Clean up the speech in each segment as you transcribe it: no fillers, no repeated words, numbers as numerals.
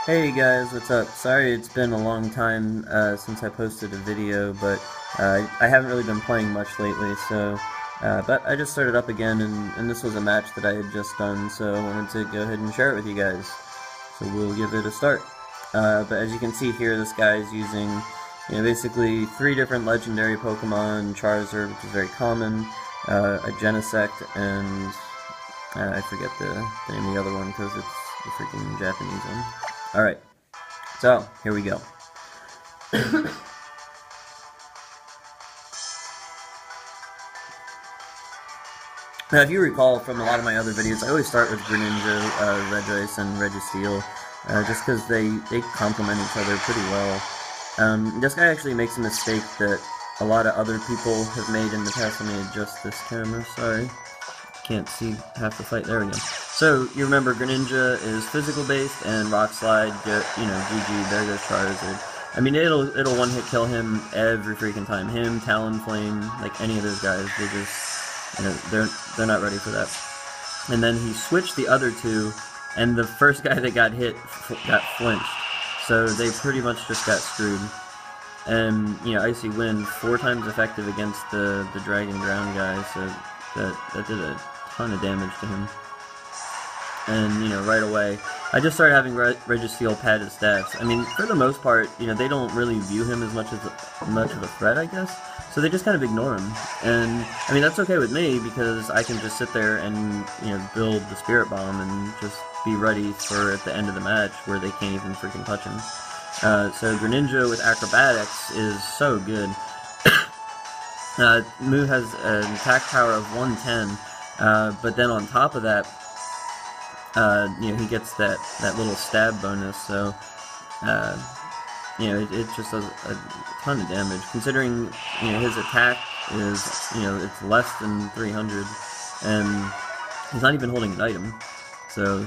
Hey guys, what's up? Sorry it's been a long time since I posted a video, but I haven't really been playing much lately, so but I just started up again, and this was a match that I had just done, so I wanted to go ahead and share it with you guys. So we'll give it a start. But as you can see here, this guy is using, basically three different legendary Pokemon: Charizard, which is very common, a Genesect, and I forget the name of the other one because it's the freaking Japanese one. Alright, so here we go. Now, if you recall from a lot of my other videos, I always start with Greninja, Regice, and Registeel, just because they complement each other pretty well. This guy actually makes a mistake that a lot of other people have made in the past. Let me adjust this camera, sorry. Can't see half the fight. There we go. So, you remember Greninja is physical based, and Rock Slide, GG, there goes Charizard. I mean, it'll one-hit kill him every freaking time. Him, Talonflame, like any of those guys, they just, they're not ready for that. And then he switched the other two, and the first guy that got hit got flinched. So they pretty much just got screwed. And, Icy Wind, 4 times effective against the Dragon Ground guy, so that did a ton of damage to him. And, right away, I just started having Registeel pad his stats. I mean, for the most part, they don't really view him as much of a threat, I guess. So they just kind of ignore him. And, I mean, that's okay with me, because I can just sit there and, build the Spirit Bomb and just be ready for at the end of the match where they can't even freaking touch him. So Greninja with Acrobatics is so good. Move has an attack power of 110, but then on top of that, he gets that little stab bonus, so, it just does a ton of damage, considering, his attack is, it's less than 300, and he's not even holding an item, so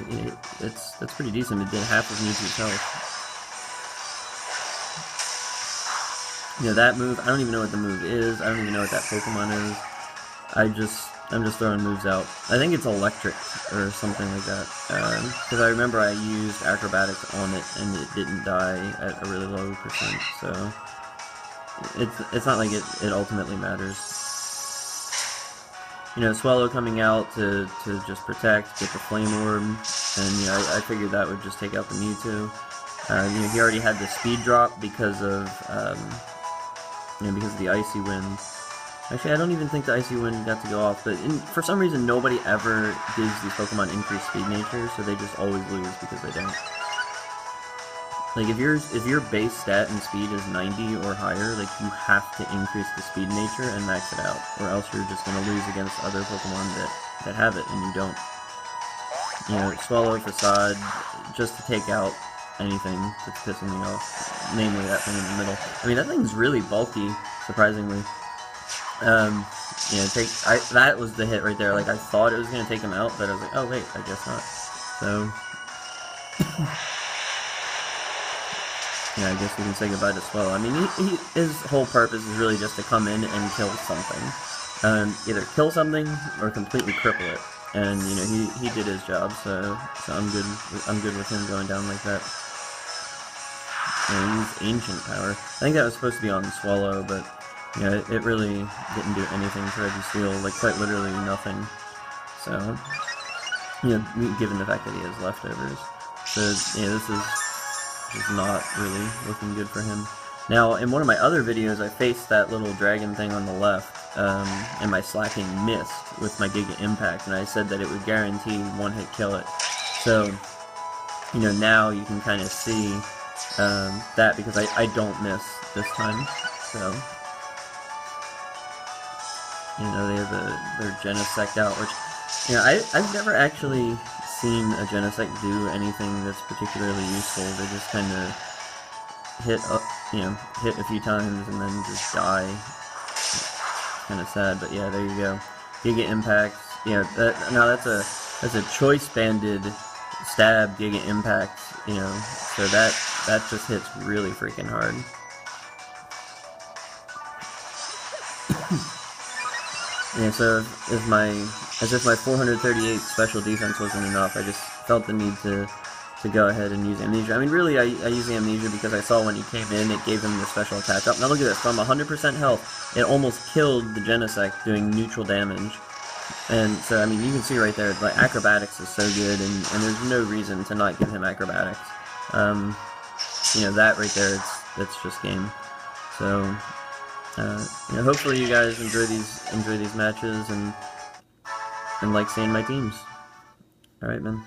that's pretty decent. It did half of Mewtwo's health. That move, I don't even know what the move is, I don't even know what that Pokemon is, I'm just throwing moves out. I think it's electric or something like that. Because I remember I used acrobatics on it and it didn't die at a really low percent. So it's not like it ultimately matters. Swallow coming out to just protect, get the Flame Orb, and I figured that would just take out the Mewtwo. He already had the speed drop because of the Icy Wind. Actually, I don't even think the Icy Wind got to go off, but for some reason nobody ever gives these Pokemon increased speed nature, so they just always lose because they don't. Like, if your base stat and speed is 90 or higher, like, you have to increase the speed nature and max it out, or else you're just going to lose against other Pokemon that have it, and you don't. Swallow, Facade, just to take out anything that's pissing me off, namely that thing in the middle. I mean, that thing's really bulky, surprisingly. That was the hit right there. Like, I thought it was gonna take him out, but I was like, oh wait, I guess not. So, I guess we can say goodbye to Swell. I mean, his whole purpose is really just to come in and kill something. Either kill something or completely cripple it. And he did his job, so I'm good with him going down like that. And use Ancient Power. I think that was supposed to be on Swallow, but it really didn't do anything to Registeel, like quite literally nothing. So, given the fact that he has leftovers. So, this is just not really looking good for him. Now, in one of my other videos, I faced that little dragon thing on the left, and my Slacking missed with my Giga Impact, and I said that it would guarantee one-hit kill it. So, now you can kind of see that, because I don't miss this time, so... they have their Genesect out, which, I've never actually seen a Genesect do anything that's particularly useful. They just kind of hit a few times and then just die. Kind of sad, but yeah, there you go. Giga Impact, that's a choice banded stab Giga Impact, so that just hits really freaking hard. Yeah, so as if my 438 special defense wasn't enough, I just felt the need to to go ahead and use Amnesia. I mean, really, I use the Amnesia because I saw when he came in, it gave him the special attack up. Now look at this, from 100% health, it almost killed the Genesect, doing neutral damage. And so, I mean, you can see right there, like, Acrobatics is so good, and there's no reason to not give him Acrobatics. You know, that right there, it's just game. So, you know, hopefully you guys enjoy these matches and like seeing my teams. Alright, man.